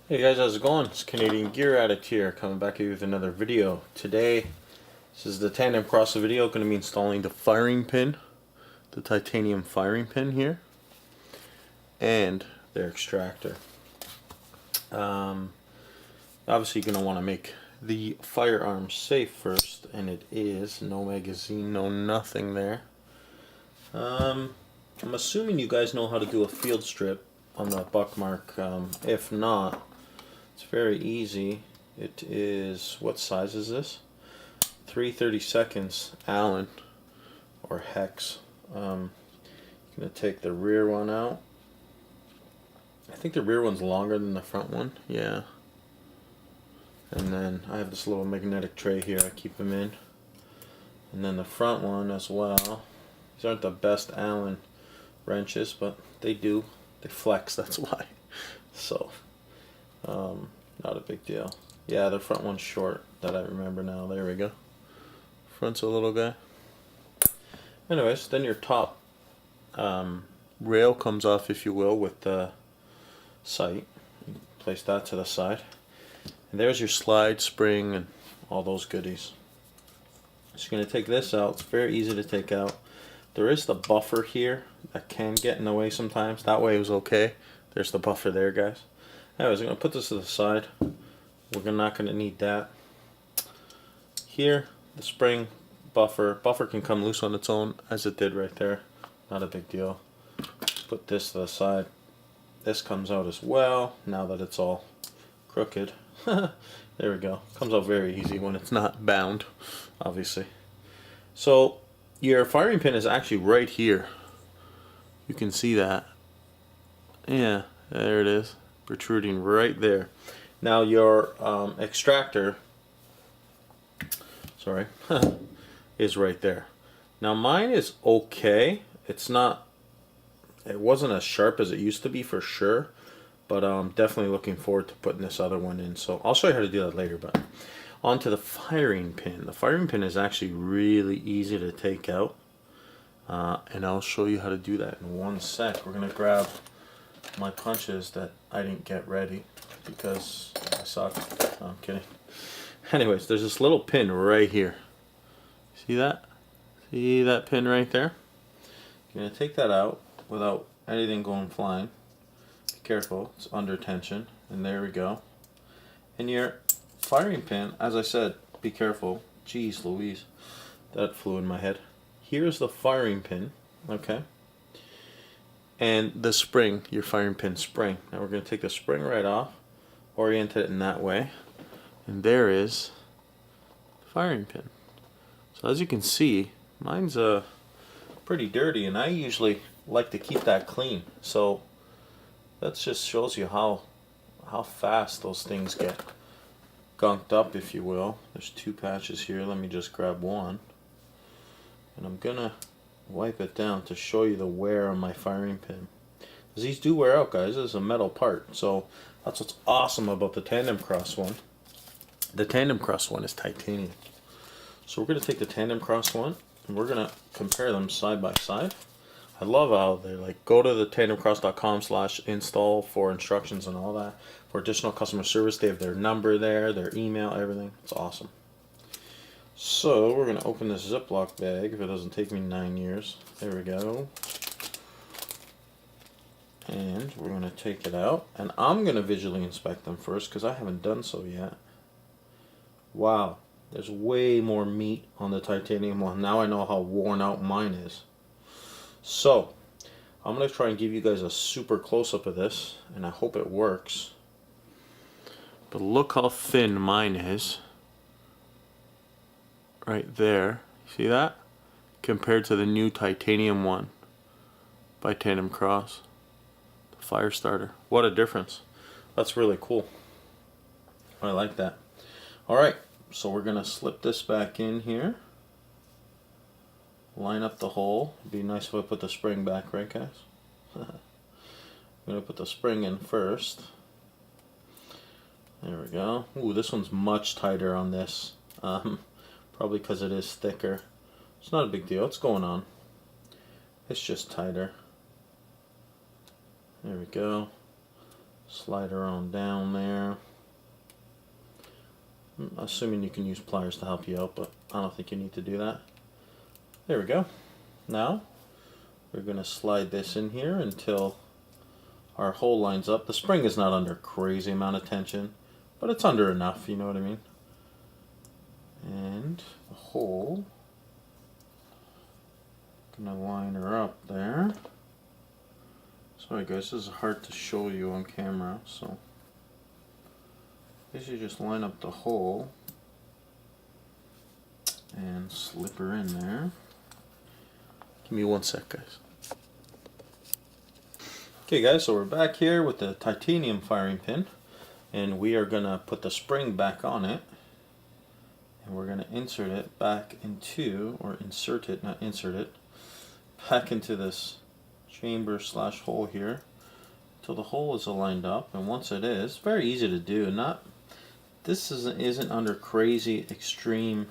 Hey guys, how's it going? It's Canadian Gear Addict here, coming back at you with another video. Today, this is the Tandemkross video. Going to be installing the firing pin, the titanium firing pin here, and their extractor. Obviously, you're going to want to make the firearm safe first, and it is no magazine, no nothing there. I'm assuming you guys know how to do a field strip on the buckmark. If not, it's very easy. It is, what size is this? 3/32 Allen or hex. I'm going to take the rear one out. I think the rear one's longer than the front one. Yeah. And then I have this little magnetic tray here I keep them in. And then the front one as well. These aren't the best Allen wrenches, but they do. They flex, that's why. So, not a big deal. Yeah, the front one's short, that I remember now. There we go. Front's a little guy. Anyways, then your top rail comes off, if you will, with the sight. You place that to the side. And there's your slide, spring, and all those goodies. Just going to take this out. It's very easy to take out. There is the buffer here that can get in the way sometimes. That way it was okay. There's the buffer there, guys. Anyways, I'm going to put this to the side. We're not going to need that. Here, the spring buffer. Buffer can come loose on its own, as it did right there. Not a big deal. Put this to the side. This comes out as well, now that it's all crooked. There we go. Comes out very easy when it's not bound, obviously. So, your firing pin is actually right here. You can see that. Yeah, there it is. Protruding right there. Now your extractor, sorry, is right there. Now mine is okay. It wasn't as sharp as it used to be for sure, but I'm definitely looking forward to putting this other one in. So I'll show you how to do that later. But on to the firing pin. The firing pin is actually really easy to take out, and I'll show you how to do that in one sec. We're gonna grab my punches that I didn't get ready because I suck. No, I'm kidding. Anyways, there's this little pin right here. See that? See that pin right there? You're gonna take that out without anything going flying. Be careful, it's under tension. And there we go. And your firing pin, as I said, be careful. Jeez Louise, that flew in my head. Here's the firing pin, okay? And the spring, your firing pin spring. Now we're going to take the spring right off, orient it in that way, and there is the firing pin. So as you can see, mine's pretty dirty, and I usually like to keep that clean. So that just shows you how fast those things get gunked up, if you will. There's two patches here. Let me just grab one, and I'm gonna wipe it down to show you the wear on my firing pin. Because these do wear out, guys. This is a metal part. So that's what's awesome about the Tandemkross one. The Tandemkross one is titanium. So we're going to take the Tandemkross one and we're going to compare them side by side. I love how they go to the tandemkross.com/install for instructions and all that. For additional customer service, they have their number there, their email, everything. It's awesome. So we're going to open this Ziploc bag if it doesn't take me 9 years. There we go. And we're going to take it out. And I'm going to visually inspect them first because I haven't done so yet. Wow. There's way more meat on the titanium one. Now I know how worn out mine is. So I'm going to try and give you guys a super close-up of this. And I hope it works. But look how thin mine is. Right there, see that? Compared to the new titanium one by Tandemkross, the fire starter. What a difference. That's really cool. I like that. Alright, so we're going to slip this back in here. Line up the hole. It'd be nice if I put the spring back, right guys? I'm going to put the spring in first. There we go. Ooh, this one's much tighter on this. Probably because it is thicker. It's not a big deal. It's going on. It's just tighter. There we go. Slide her on down there. Assuming you can use pliers to help you out, but I don't think you need to do that. There we go. Now we're going to slide this in here until our hole lines up. The spring is not under a crazy amount of tension, but it's under enough, you know what I mean? And the hole, gonna line her up there. Sorry guys, this is hard to show you on camera, so basically just line up the hole and slip her in there. Give me 1 sec, guys. Okay guys, so we're back here with the titanium firing pin, and we are gonna put the spring back on it, and we're gonna insert it back into, or insert it, not insert it, back into this chamber slash hole here until the hole is aligned up. And once it is, very easy to do, this isn't under crazy extreme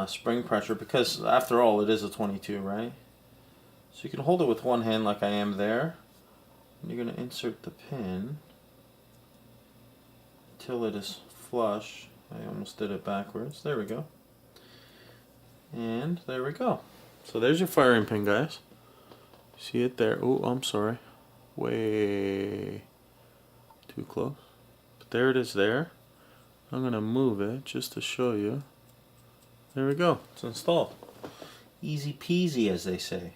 spring pressure, because after all it is a 22, right? So you can hold it with one hand like I am there, and you're going to insert the pin until it is flush. I almost did it backwards. There we go. And there we go. So there's your firing pin, guys. See it there? Oh, I'm sorry. Way too close. But there it is there. I'm going to move it just to show you. There we go. It's installed. Easy peasy, as they say.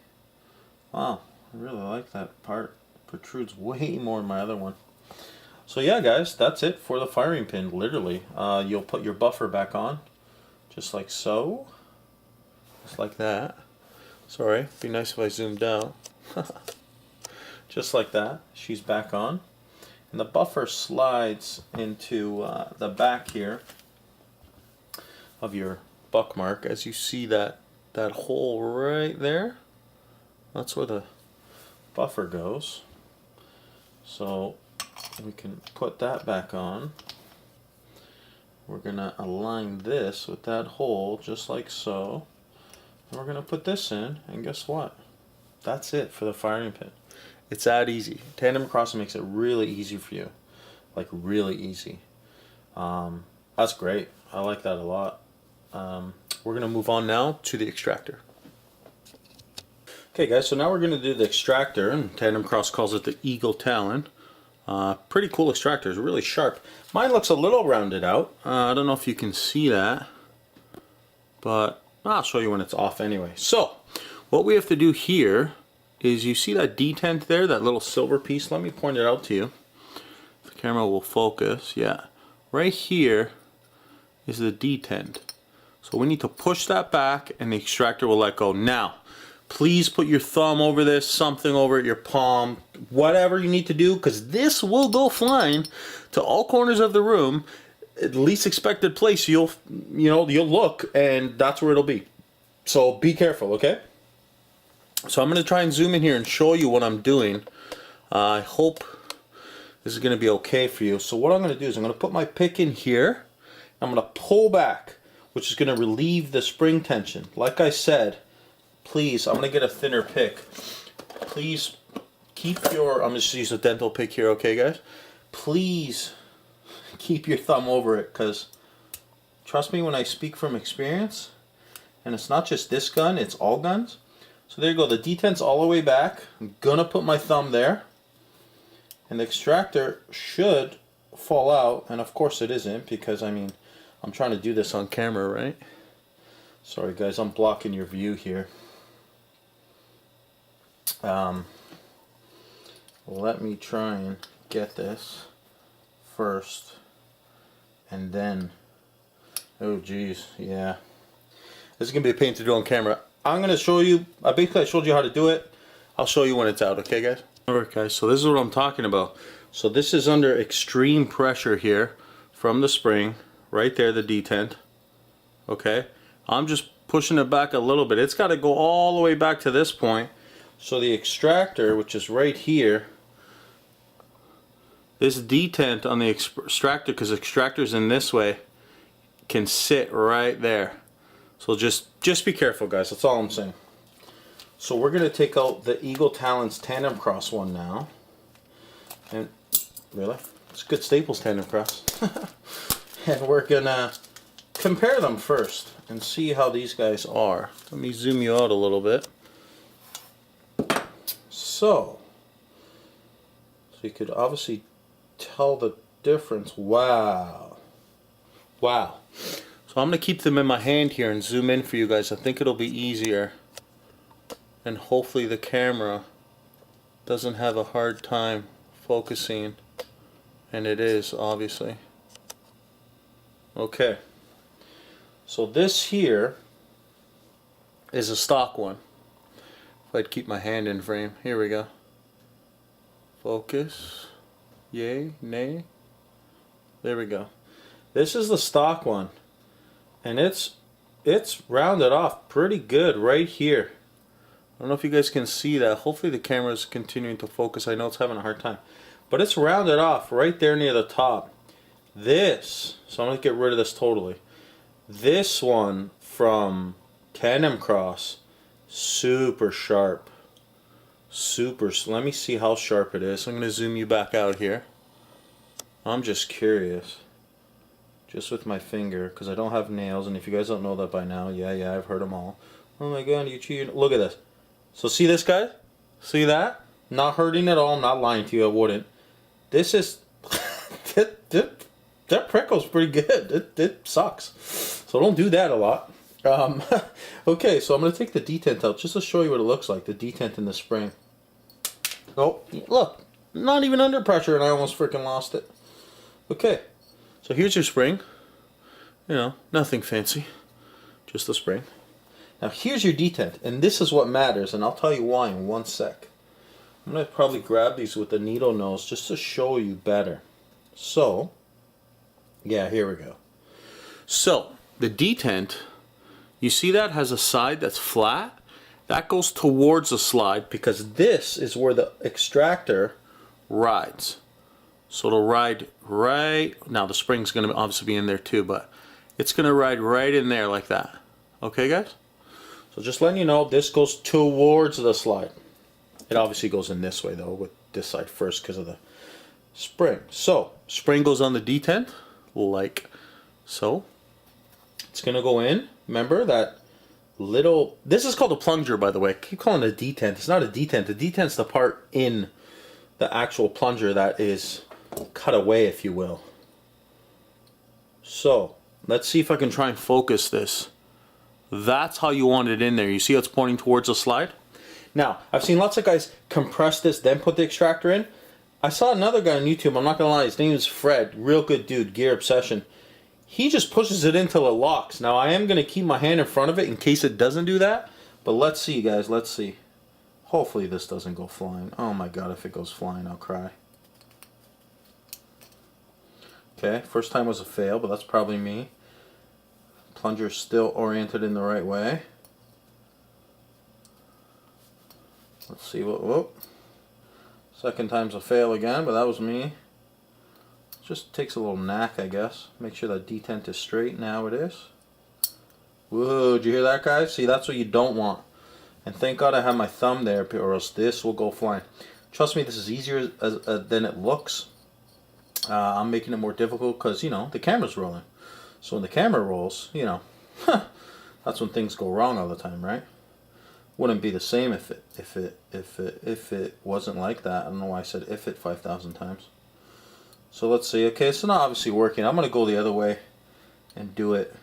Wow, I really like that part. Protrudes way more than my other one. So yeah guys, that's it for the firing pin, literally. You'll put your buffer back on, just like so. Just like that. Sorry, it'd be nice if I zoomed out. Just like that, she's back on. And the buffer slides into the back here of your buck mark. As you see that hole right there, that's where the buffer goes. So we can put that back on. We're gonna align this with that hole just like so. And we're gonna put this in, and guess what? That's it for the firing pin. It's that easy. Tandemkross makes it really easy for you. Like really easy. That's great. I like that a lot. We're gonna move on now to the extractor. Okay guys, so now we're going to do the extractor, and Tandemkross calls it the Eagle Talon. Pretty cool extractor, it's really sharp. Mine looks a little rounded out. I don't know if you can see that, but I'll show you when it's off anyway. So, what we have to do here is, you see that detent there, that little silver piece? Let me point it out to you. The camera will focus, yeah. Right here is the detent. So we need to push that back, and the extractor will let go. Now, please put your thumb over this, something over it, your palm, whatever you need to do, because this will go flying to all corners of the room. At least expected place you'll look, and that's where it'll be. So be careful, okay? So I'm going to try and zoom in here and show you what I'm doing. I hope this is going to be okay for you. So what I'm going to do is I'm going to put my pick in here. I'm going to pull back, which is going to relieve the spring tension. Like I said, please, I'm going to get a thinner pick. Please keep your, I'm just use a dental pick here, okay guys? Please keep your thumb over it, because trust me when I speak from experience, and it's not just this gun, it's all guns. So there you go, the detent's all the way back. I'm going to put my thumb there, and the extractor should fall out, and of course it isn't, because I mean, I'm trying to do this on camera, right? Sorry guys, I'm blocking your view here. Let me try and get this first, and then, oh geez, yeah, this is gonna be a pain to do on camera. I'm gonna show you, I showed you how to do it. I'll show you when it's out, okay guys? Alright guys, so this is what I'm talking about. So this is under extreme pressure here from the spring, right there, the detent, okay? I'm just pushing it back a little bit. It's got to go all the way back to this point. So the extractor, which is right here, this detent on the extractor, because extractor's in this way, can sit right there. So just be careful guys, that's all I'm saying. So we're going to take out the Eagle Talon's Tandemkross one now. And really. It's good Staples Tandemkross. And we're gonna compare them first and see how these guys are. Let me zoom you out a little bit. So you could obviously tell the difference. Wow. Wow. So I'm going to keep them in my hand here and zoom in for you guys. I think it'll be easier. And hopefully the camera doesn't have a hard time focusing. And it is, obviously. Okay. So this here is a stock one. If I'd keep my hand in frame. Here we go. Focus. Yay, nay. There we go. This is the stock one. And it's rounded off pretty good right here. I don't know if you guys can see that. Hopefully the camera is continuing to focus. I know it's having a hard time. But it's rounded off right there near the top. This, so I'm going to get rid of this totally. This one from Tandemkross, super sharp. Let me see how sharp it is. I'm going to zoom you back out here. I'm just curious. Just with my finger, because I don't have nails, and if you guys don't know that by now, yeah, I've heard them all. Oh my god, you cheating. Look at this. So see this, guys? See that? Not hurting at all. I'm not lying to you. I wouldn't. This is... that prickle's pretty good. It sucks. So don't do that a lot. Okay, so I'm going to take the detent out just to show you what it looks like, the detent in the spring. Oh, look. Not even under pressure, and I almost freaking lost it. Okay. So here's your spring. You know, nothing fancy. Just the spring. Now here's your detent, and this is what matters, and I'll tell you why in one sec. I'm going to probably grab these with the needle nose just to show you better. So, yeah, here we go. So, the detent, you see that has a side that's flat? That goes towards the slide because this is where the extractor rides. So it'll ride right, now the spring's going to obviously be in there too, but it's going to ride right in there like that. Okay guys? So just letting you know, this goes towards the slide. It obviously goes in this way though, with this side first because of the spring. So, spring goes on the detent, like so. It's going to go in, remember that little, this is called a plunger by the way. I keep calling it a detent. It's not a detent. The detent's the part in the actual plunger that is cut away, if you will. So let's see if I can try and focus this. That's how you want it in there. You see how it's pointing towards the slide? Now, I've seen lots of guys compress this, then put the extractor in. I saw another guy on YouTube, I'm not gonna lie, his name is Fred, real good dude, Gear Obsession. He just pushes it until it locks. Now I am gonna keep my hand in front of it in case it doesn't do that, but let's see guys, let's see. Hopefully this doesn't go flying. Oh my god, if it goes flying, I'll cry. Okay, first time was a fail, but that's probably me. Plunger's still oriented in the right way. Let's see what, whoop. Second time's a fail again, but that was me. Just takes a little knack, I guess. Make sure that detent is straight. Now it is. Whoa, did you hear that, guys? See, that's what you don't want. And thank God I have my thumb there, or else this will go flying. Trust me, this is easier than it looks. I'm making it more difficult because, you know, the camera's rolling. So when the camera rolls, you know, that's when things go wrong all the time, right? Wouldn't be the same if it wasn't like that. I don't know why I said if it 5,000 times. So let's see. Okay, it's not obviously working. I'm gonna go the other way and do it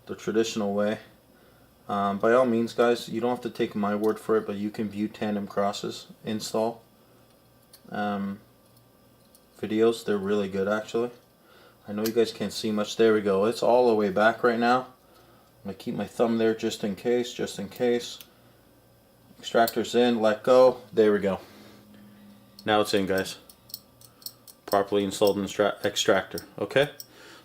the traditional way. By all means, guys, you don't have to take my word for it, but you can view Tandemkross's install videos. They're really good, actually. I know you guys can't see much. There we go. It's all the way back right now. I'm going to keep my thumb there just in case, Extractor's in, let go. There we go. Now it's in, guys. Properly installed extractor. Okay?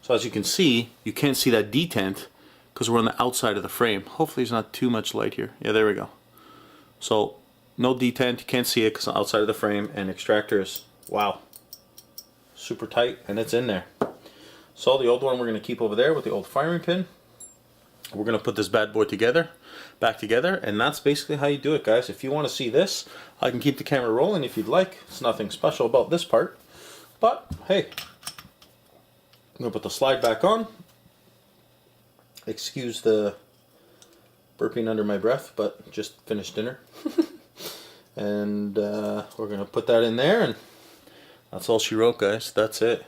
So as you can see, you can't see that detent because we're on the outside of the frame. Hopefully there's not too much light here. Yeah, there we go. So, no detent. You can't see it because it's outside of the frame. And extractor is, wow, super tight, and it's in there. So the old one we're going to keep over there with the old firing pin. We're going to put this bad boy back together, and that's basically how you do it, guys. If you want to see this, I can keep the camera rolling if you'd like. It's nothing special about this part. But hey, I'm gonna put the slide back on. Excuse the burping under my breath, but just finished dinner. And we're gonna put that in there, and that's all she wrote, guys. That's it.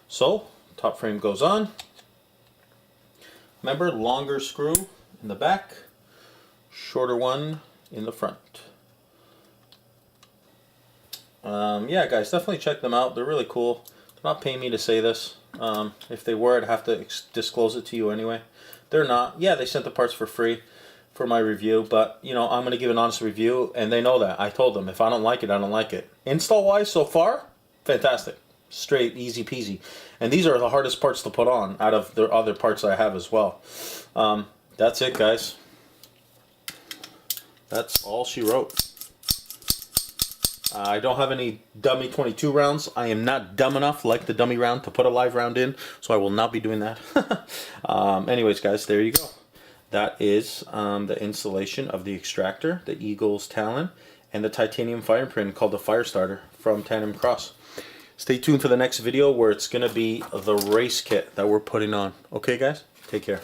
So top frame goes on. Remember, longer screw in the back, shorter one in the front. Yeah, guys, definitely check them out. They're really cool. They're not paying me to say this. If they were, I'd have to disclose it to you anyway. They're not. Yeah, they sent the parts for free for my review, but you know, I'm going to give an honest review, and they know that. I told them if I don't like it, I don't like it. Install wise, so far, fantastic. Straight, easy peasy. And these are the hardest parts to put on out of the other parts I have as well. That's it, guys. That's all she wrote. I don't have any dummy 22 rounds. I am not dumb enough like the dummy round to put a live round in, so I will not be doing that. Anyways, guys, there you go. That is the installation of the Extractor, the Eagle's Talon, and the titanium firing pin called the Firestarter from Tandemkross. Stay tuned for the next video where it's going to be the race kit that we're putting on. Okay, guys? Take care.